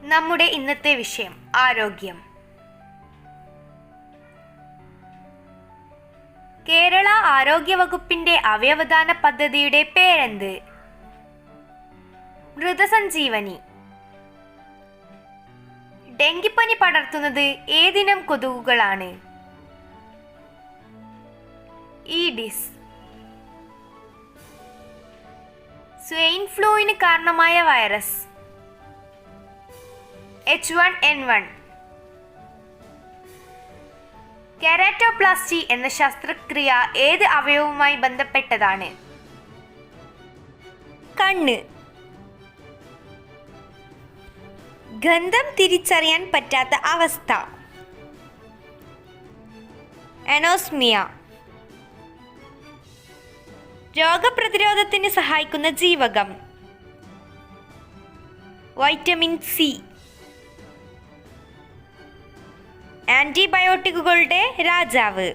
നമ്മുടെ ഇന്നത്തെ വിഷയം ആരോഗ്യം. കേരള ആരോഗ്യ വകുപ്പിന്റെ അവയവദാന പദ്ധതിയുടെ പേരെന്ത്? മൃതസഞ്ജീവനി. ഡെങ്കിപ്പനി പടർത്തുന്നത് ഏതിനം കൊതുകുകളാണ്? ഈഡിസ്. സ്വൈൻ ഫ്ലൂവിന് കാരണമായ വൈറസ് H1N1. കെരാറ്റോപ്ലാസ്റ്റി എന്ന ശസ്ത്രക്രിയ ഏത് അവയവവുമായി ബന്ധപ്പെട്ടതാണ്? കണ്ണ്. ഗന്ധം തിരിച്ചറിയാൻ പറ്റാത്ത അവസ്ഥ അനോസ്മിയ. രോഗപ്രതിരോധത്തിന് സഹായിക്കുന്ന ജീവകം വൈറ്റമിൻ സി. ആന്റിബയോട്ടിക്കുകളുടെ രാജാവ്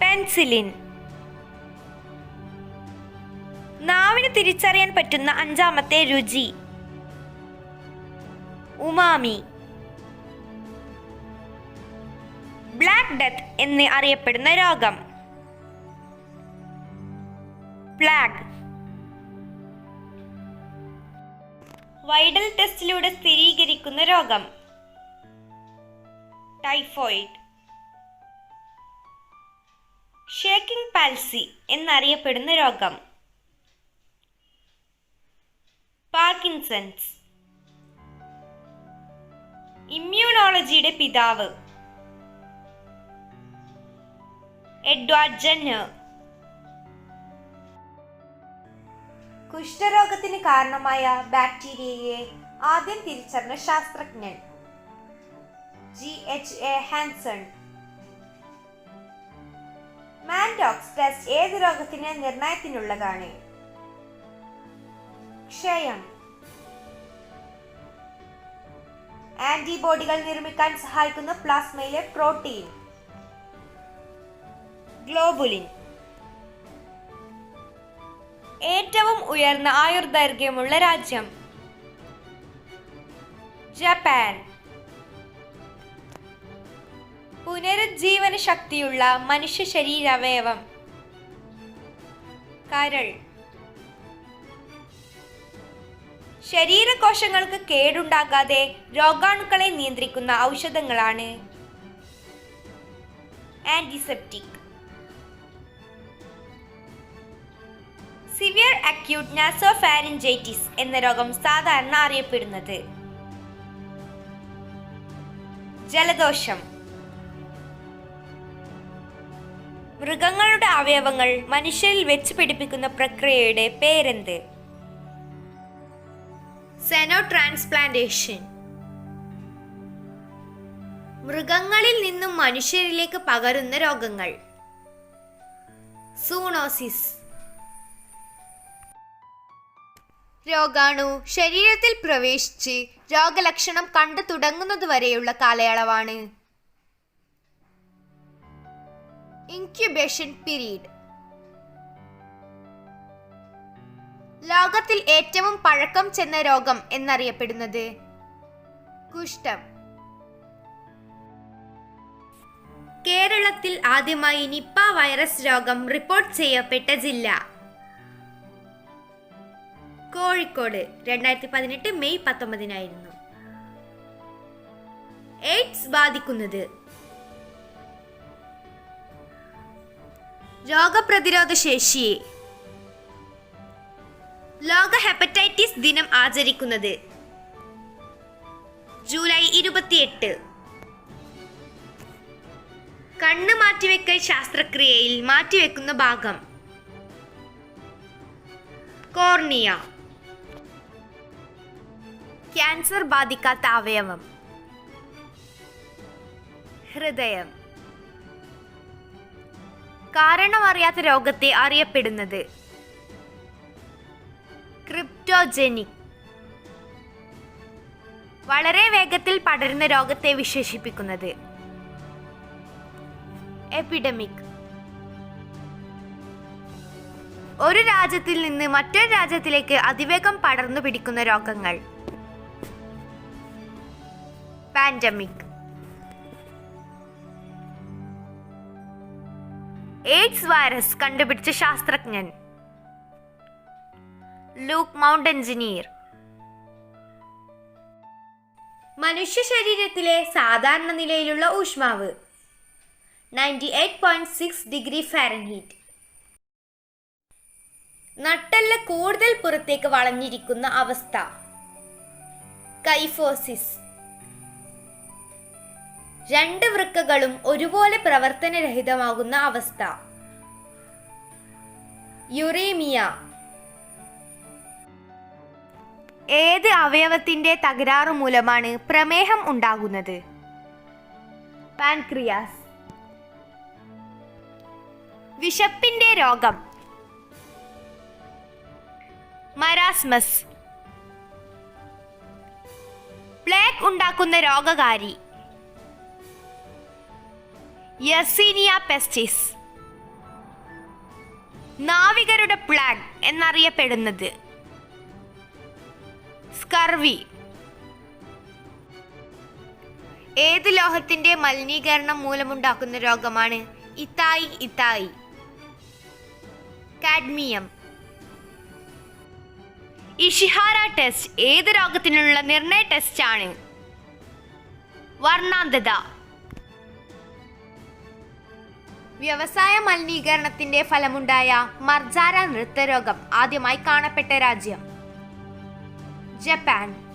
പെൻസിലിൻ. നാവിന് തിരിച്ചറിയാൻ പറ്റുന്ന അഞ്ചാമത്തെ രുചി ഉമാമി. ബ്ലാക്ക് ഡെത്ത് എന്ന് അറിയപ്പെടുന്ന രോഗം പ്ലാഗ്. വൈഡൽ ടെസ്റ്റിലൂടെ സ്ഥിരീകരിക്കുന്ന രോഗം ടൈഫോയിഡ്. ഷേക്കിംഗ് പാൽസി എന്നറിയപ്പെടുന്ന രോഗം പാർക്കിൻസൺസ്. ഇമ്മ്യൂണോളജിയുടെ പിതാവ് എഡ്വാർഡ് ജെന്നർ. കുഷ്ഠരോഗത്തിന് കാരണമായ ബാക്ടീരിയയെ ആദ്യം തിരിച്ചറിഞ്ഞ ശാസ്ത്രജ്ഞൻ GHA ഹാൻസൺ. മാൻഡോക്സ് ടെസ്റ്റ് ഏത് രോഗത്തിന് നിർണയത്തിനുള്ളതാണ്? ക്ഷയം. ആന്റിബോഡികൾ നിർമ്മിക്കാൻ സഹായിക്കുന്ന പ്ലാസ്മയിലെ പ്രോട്ടീൻ ഗ്ലോബുലിൻ. ഏറ്റവും ഉയർന്ന ആയുർദൈർഘ്യമുള്ള രാജ്യം ജപ്പാൻ. പുനരുജ്ജീവന ശക്തിയുള്ള മനുഷ്യ ശരീരാവയവം കരൾ. ശരീരകോശങ്ങൾക്ക് കേടുണ്ടാകാതെ രോഗാണുക്കളെ നിയന്ത്രിക്കുന്ന ഔഷധങ്ങളാണ് ആന്റിസെപ്റ്റിക്. സിവിയർ അക്യൂട്ട് നാസോഫാരിഞ്ചൈറ്റിസ് എന്ന രോഗം സാധാരണ അറിയപ്പെടുന്നത് ജലദോഷം. മൃഗങ്ങളുടെ അവയവങ്ങൾ മനുഷ്യരിൽ വെച്ച് പിടിപ്പിക്കുന്ന പ്രക്രിയയുടെ പേരെന്ത്? സെനോ ട്രാൻസ്പ്ലാന്റേഷൻ. മൃഗങ്ങളിൽ നിന്നും മനുഷ്യരിലേക്ക് പകരുന്ന രോഗങ്ങൾ സൂണോസിസ്. രോഗാണു ശരീരത്തിൽ പ്രവേശിച്ച് രോഗലക്ഷണം കണ്ടു തുടങ്ങുന്നതുവരെയുള്ള കാലയളവാണ് ഇൻക്യുബേഷൻ പീരീഡ്. ലോകത്തിൽ ഏറ്റവും പഴക്കം ചെന്ന രോഗം എന്നറിയപ്പെടുന്നത് കുഷ്ഠം. കേരളത്തിൽ ആദ്യമായി നിപ്പ വൈറസ് രോഗം റിപ്പോർട്ട് ചെയ്യപ്പെട്ട ജില്ല കോഴിക്കോട്. 2018 മെയ് 19 എയ്ഡ്സ് ബാധിക്കുന്നത് രോഗപ്രതിരോധ ശേഷിയെ. ലോക ഹെപ്പറ്റൈറ്റിസ് ദിനം ആചരിക്കുന്നത് ജൂലൈ 28. കണ്ണ് മാറ്റിവെക്കൽ ശസ്ത്രക്രിയയിൽ മാറ്റിവെക്കുന്ന ഭാഗം കോർണിയ. ക്യാൻസർ ബാധിക്കാത്ത അവയവം ഹൃദയം. കാരണമറിയാത്ത രോഗത്തെ അറിയപ്പെടുന്നത് ക്രിപ്റ്റോജനിക്. വളരെ വേഗത്തിൽ പടരുന്ന രോഗത്തെ വിശേഷിപ്പിക്കുന്നത് എപ്പിഡമിക്. ഒരു രാജ്യത്തിൽ നിന്ന് മറ്റൊരു രാജ്യത്തിലേക്ക് അതിവേഗം പടർന്നു പിടിക്കുന്ന രോഗങ്ങൾ. പാൻഡമിക്. എയ്ഡ്സ് വൈറസ് കണ്ടുപിടിച്ച ശാസ്ത്രജ്ഞൻ. Luc Montagnier. മനുഷ്യ ശരീരത്തിലെ സാധാരണ നിലയിലുള്ള ഊഷ്മാവ് 98.6 ഡിഗ്രി ഫാരൻഹീറ്റ്. നട്ടെല്ല് കൂടുതൽ പുറത്തേക്ക് വളഞ്ഞിരിക്കുന്ന അവസ്ഥ കൈഫോസിസ്. രണ്ട് വൃക്കകളും ഒരുപോലെ പ്രവർത്തനരഹിതമാകുന്ന അവസ്ഥ യുറേമിയ. ഏത് അവയവത്തിന്റെ തകരാറു മൂലമാണ് പ്രമേഹം ഉണ്ടാകുന്നത്? പാൻക്രിയാസ്. വിശപ്പിന്റെ രോഗം മരാസ്മസ്. പ്ലേഗ് ഉണ്ടാക്കുന്ന രോഗകാരി യെർസീനിയ പെസ്റ്റിസ്. നാവികരുടെ പ്ലേഗ് എന്നറിയപ്പെടുന്നത് സ്കർവി. ഏത് ലോഹത്തിന്റെ മലിനീകരണം മൂലമുണ്ടാക്കുന്ന രോഗമാണ് ഇത്തായി? കാഡ്മിയം. ഇഷിഹാര ടെസ്റ്റ് ഏത് രോഗത്തിനുള്ള നിർണയ ടെസ്റ്റ് ആണ്? വർണ്ണാന്ധത. വ്യവസായ മലിനീകരണത്തിന്റെ ഫലമുണ്ടായ മർജാര നൃത്തരോഗം ആദ്യമായി കാണപ്പെട്ട രാജ്യം ജപ്പാൻ.